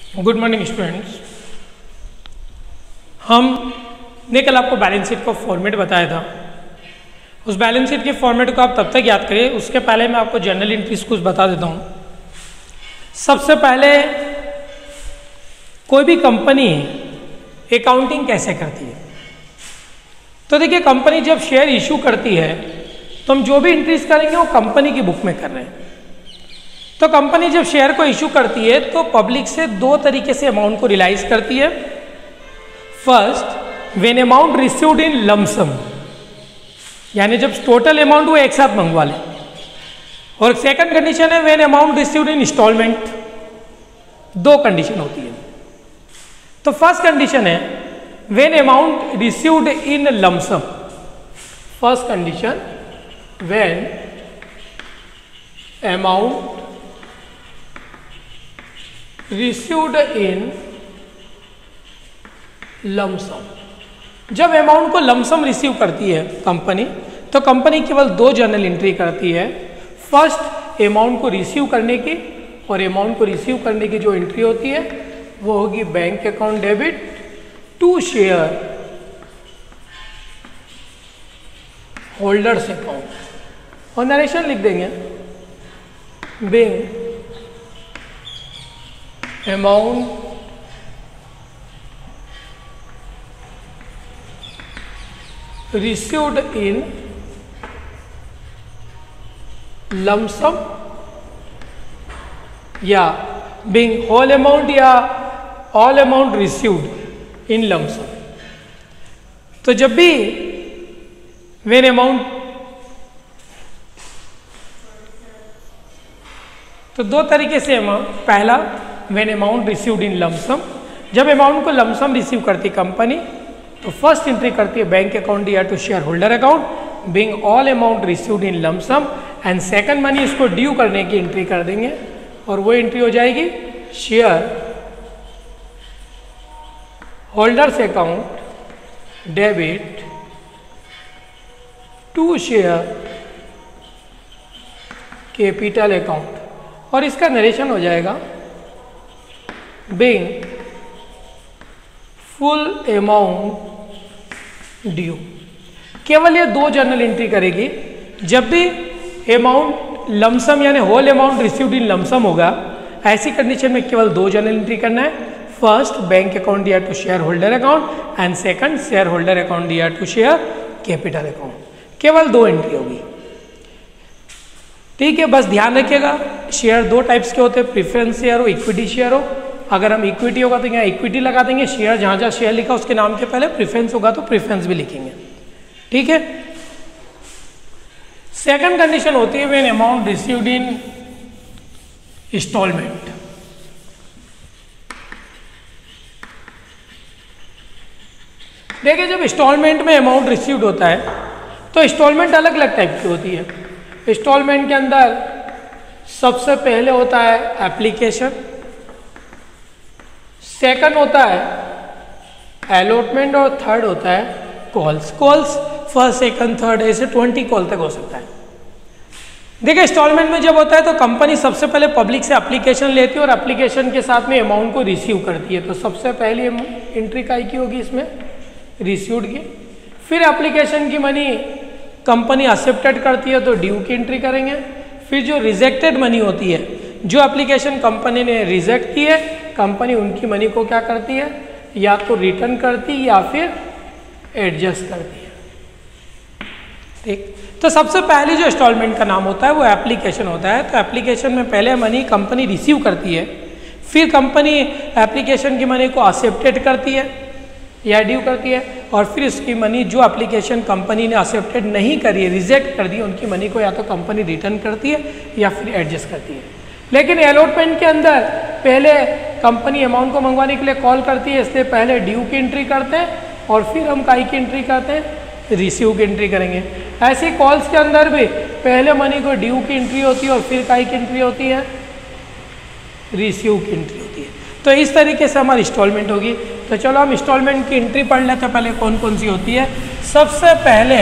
Good morning students. हमने कल आपको बैलेंस शीट का फॉर्मेट बताया था। उस बैलेंस शीट के फॉर्मेट को आप तब तक याद करिए, उसके पहले मैं आपको जर्नल एंट्रीज कुछ बता देता हूँ। सबसे पहले कोई भी कंपनी अकाउंटिंग कैसे करती है, तो देखिए कंपनी जब शेयर इशू करती है तो हम जो भी एंट्रीज करेंगे वो कंपनी की बुक में कर रहे हैं। तो कंपनी जब शेयर को इशू करती है तो पब्लिक से दो तरीके से अमाउंट को रियलाइज करती है। First, when amount received in lump sum, यानी जब टोटल अमाउंट वो एक साथ मंगवा ले। और सेकंड कंडीशन है when amount received in instalment. दो कंडीशन होती है। तो फर्स्ट कंडीशन है when amount received in lump sum. First condition, when amount received in lump sum. जब अमाउंट को लमसम रिसीव करती है कंपनी, तो कंपनी केवल दो जर्नल एंट्री करती है। फर्स्ट, अमाउंट को रिसीव करने की, और अमाउंट को रिसीव करने की जो एंट्री होती है वो होगी bank account debit to share holders account. और नरेशन लिख देंगे, bank amount received in lump sum, या बीइंग होल अमाउंट, या all amount received in lump sum. तो जब भी व्हेन अमाउंट, तो दो तरीके से अमाउंट, पहला when amount received in lump sum, जब अमाउंट को लमसम रिसीव करती कंपनी तो फर्स्ट एंट्री करती है बैंक अकाउंट या to share holder account being all amount received in lump sum, and second money इसको ड्यू करने की एंट्री कर देंगे, और वो एंट्री हो जाएगी share holders account debit to share capital account. और इसका नरेशन हो जाएगा बीइंग फुल अमाउंट ड्यू। केवल ये दो जर्नल एंट्री करेगी। जब भी अमाउंट लमसम यानी whole amount received in lump sum होगा, ऐसी कंडीशन में केवल दो जर्नल एंट्री करना है। फर्स्ट, बैंक अकाउंट या to share holder account, and second, share holder account या टू शेयर कैपिटल अकाउंट। केवल दो एंट्री होगी, ठीक है। बस ध्यान रखिएगा, शेयर दो टाइप्स के होते हैं, प्रेफरेंस शेयर हो, इक्विटी शेयर हो। अगर हम इक्विटी होगा तो यहाँ इक्विटी लगा देंगे, शेयर जहाँ जहाँ शेयर लिखा उसके नाम के पहले, प्रेफरेंस होगा तो प्रेफरेंस भी लिखेंगे, ठीक है। सेकंड कंडीशन होती है when amount received in installment. देखिए जब इंस्टॉलमेंट में अमाउंट रिसीव्ड होता है तो इंस्टॉलमेंट अलग अलग टाइप की होती है। इंस्टॉलमेंट के अंदर सबसे पहले होता है एप्लीकेशन, सेकंड होता है अलॉटमेंट, और थर्ड होता है calls. Calls first, second, third, ऐसे 20 कॉल तक हो सकता है। देखिए इंस्टॉलमेंट में जब होता है तो कंपनी सबसे पहले पब्लिक से एप्लीकेशन लेती है और एप्लीकेशन के साथ में अमाउंट को रिसीव करती है। तो सबसे पहली एंट्री काय की होगी इसमें, रिसीव्ड की। फिर एप्लीकेशन की मनी कंपनी एक्सेप्टेड करती है तो ड्यू की एंट्री करेंगे। फिर जो रिजेक्टेड मनी होती है, जो एप्लीकेशन कंपनी ने रिजेक्ट की है, कंपनी उनकी मनी को क्या करती है, या तो रिटर्न करती है या फिर एडजस्ट करती है, ठीक। तो सबसे पहले जो इंस्टॉलमेंट का नाम होता है वो एप्लीकेशन होता है। तो एप्लीकेशन में पहले मनी कंपनी रिसीव करती है, फिर कंपनी एप्लीकेशन की मनी को एक्सेप्टेड करती है या ड्यू करती है, और फिर इसकी मनी जो एप्लीकेशन कंपनी ने एक्सेप्टेड नहीं करी है, रिजेक्ट कर दी, उनकी मनी को या तो कंपनी रिटर्न करती है या फिर एडजस्ट करती है। लेकिन अलॉटमेंट के अंदर पहले कंपनी अमाउंट को मंगवाने के लिए कॉल करती है, इसलिए पहले ड्यू की एंट्री करते हैं और फिर हम काई की एंट्री करते हैं, रिसीव की एंट्री करेंगे। ऐसे कॉल्स के अंदर भी पहले मनी को ड्यू की एंट्री होती है और फिर काई की एंट्री होती है, रिसीव की एंट्री होती है। तो इस तरीके से हमारी इंस्टॉलमेंट होगी। तो चलो हम इंस्टॉलमेंट की एंट्री पढ़ लेते हैं, पहले कौन कौन सी होती है। सबसे पहले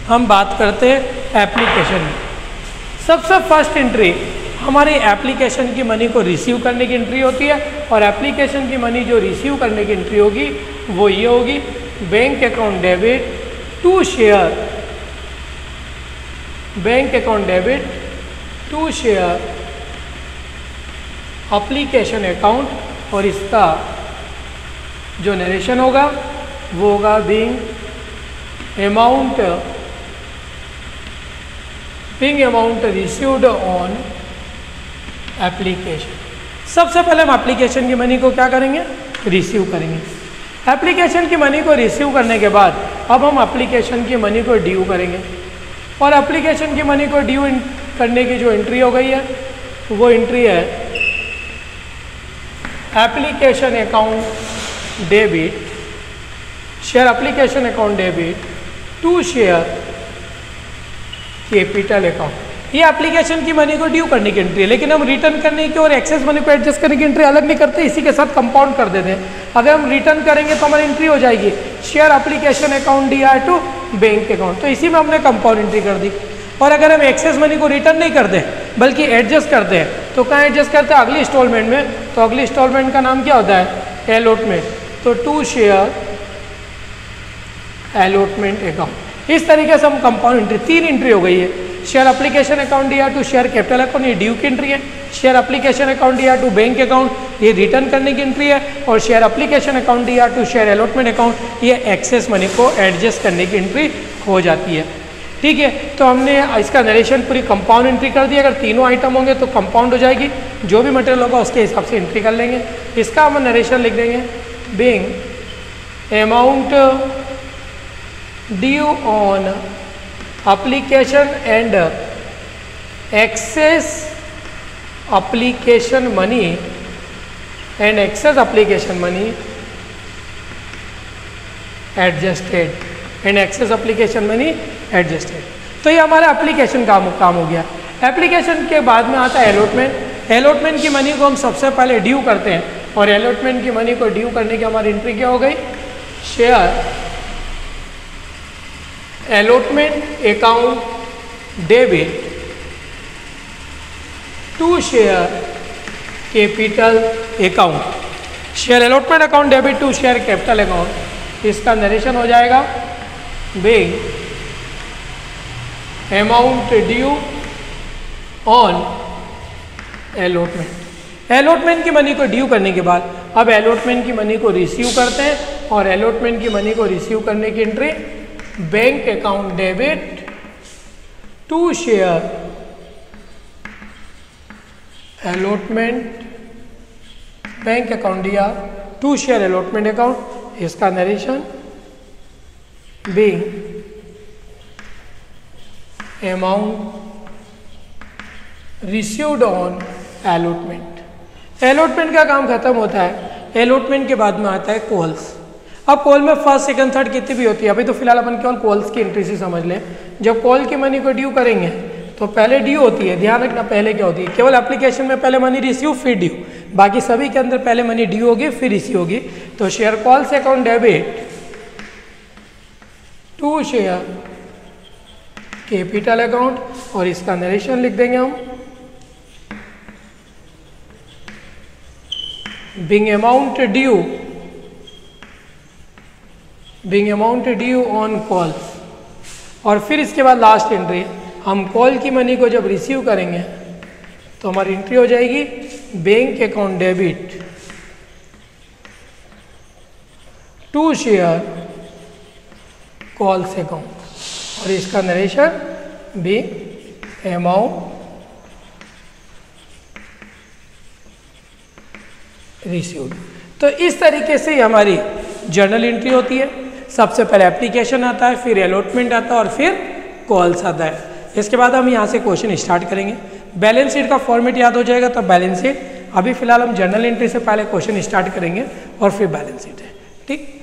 हम बात करते हैं एप्लीकेशन। सबसे फर्स्ट एंट्री हमारी एप्लीकेशन की मनी को रिसीव करने की एंट्री होती है, और एप्लीकेशन की मनी जो रिसीव करने की एंट्री होगी वो ये होगी, bank account debit to share, bank account debit to share application account, और इसका जो नरेशन होगा वो होगा being amount received on application. सबसे पहले हम एप्लीकेशन की मनी को क्या करेंगे, रिसीव करेंगे। एप्लीकेशन की मनी को रिसीव करने के बाद अब हम एप्लीकेशन की मनी को ड्यू करेंगे, और एप्लीकेशन की मनी को ड्यू करने की जो एंट्री हो गई है वो एंट्री है application account debit, share application account debit to share capital account. ये एप्लीकेशन की मनी को ड्यू करने की एंट्री है, लेकिन हम रिटर्न करने की और एक्सेस मनी को एडजस्ट करने की एंट्री अलग नहीं करते, इसी के साथ कंपाउंड कर देते हैं। अगर हम रिटर्न करेंगे तो हमारी एंट्री हो जाएगी share application account DI to bank account, तो इसी में हमने कंपाउंड एंट्री कर दी। और अगर हम एक्सेस मनी को रिटर्न नहीं करते बल्कि एडजस्ट करते हैं, तो कहाँ एडजस्ट करते हैं, अगली इंस्टॉलमेंट में। तो अगली इंस्टॉलमेंट का नाम क्या होता है, अलॉटमेंट, तो टू शेयर अलॉटमेंट अकाउंट। इस तरीके से हम कंपाउंड एंट्री, 3 एंट्री हो गई है, share application account DI to share capital account, ये ड्यू की एंट्री है, share application account DI to bank account, ये रिटर्न करने की एंट्री है, और share application account DI to share allotment account, ये एक्सेस मनी को एडजस्ट करने की एंट्री हो जाती है। ठीक है, तो हमने इसका नरेशन पूरी कंपाउंड एंट्री कर दी। अगर तीनों आइटम होंगे तो कंपाउंड हो जाएगी, जो भी मटेरियल होगा उसके हिसाब से एंट्री कर लेंगे। इसका हम नरेशन लिख देंगे being amount due on application and excess application money and excess application money adjusted and excess application money adjusted. तो ये हमारा एप्लीकेशन काम हो गया। एप्लीकेशन के बाद में आता है अलॉटमेंट। अलॉटमेंट की मनी को हम सबसे पहले ड्यू करते हैं, और अलॉटमेंट की मनी को ड्यू करने की हमारी एंट्री क्या हो गई, share allotment account debit to share capital account. Share allotment account debit to share capital account, इसका नरेशन हो जाएगा being amount due on allotment. Allotment की मनी को ड्यू करने के बाद अब अलॉटमेंट की मनी को रिसीव करते हैं, और अलॉटमेंट की मनी को रिसीव करने की entry bank account debit to share allotment bank account दिया टू शेयर अलॉटमेंट अकाउंट, इसका narration being amount received on allotment. Allotment का काम खत्म होता है, अलॉटमेंट के बाद में आता है कॉल्स। अब कॉल में फर्स्ट सेकंड थर्ड कितनी भी होती है, अभी तो फिलहाल अपन केवल कॉल्स की एंट्री से समझ लें। जब कॉल की मनी को ड्यू करेंगे तो पहले ड्यू होती है, ध्यान रखना पहले क्या होती है, केवल एप्लीकेशन में पहले मनी रिसीव फिर ड्यू, बाकी सभी के अंदर पहले मनी ड्यू होगी फिर रिसीव होगी। तो share calls account debit to share capital account, और इसका नरेशन लिख देंगे हम being amount due on calls. और फिर इसके बाद लास्ट एंट्री, हम कॉल की मनी को जब रिसीव करेंगे तो हमारी एंट्री हो जाएगी bank account debit to share calls account, और इसका नरेशन भी अमाउंट रिसीव्ड। तो इस तरीके से हमारी जर्नल एंट्री होती है। सबसे पहले एप्लीकेशन आता है, फिर अलॉटमेंट आता है, और फिर कॉल्स आता है। इसके बाद हम यहाँ से क्वेश्चन स्टार्ट करेंगे। बैलेंस शीट का फॉर्मेट याद हो जाएगा तो बैलेंस शीट। अभी फिलहाल हम जर्नल एंट्री से पहले क्वेश्चन स्टार्ट करेंगे और फिर बैलेंस शीट है, ठीक।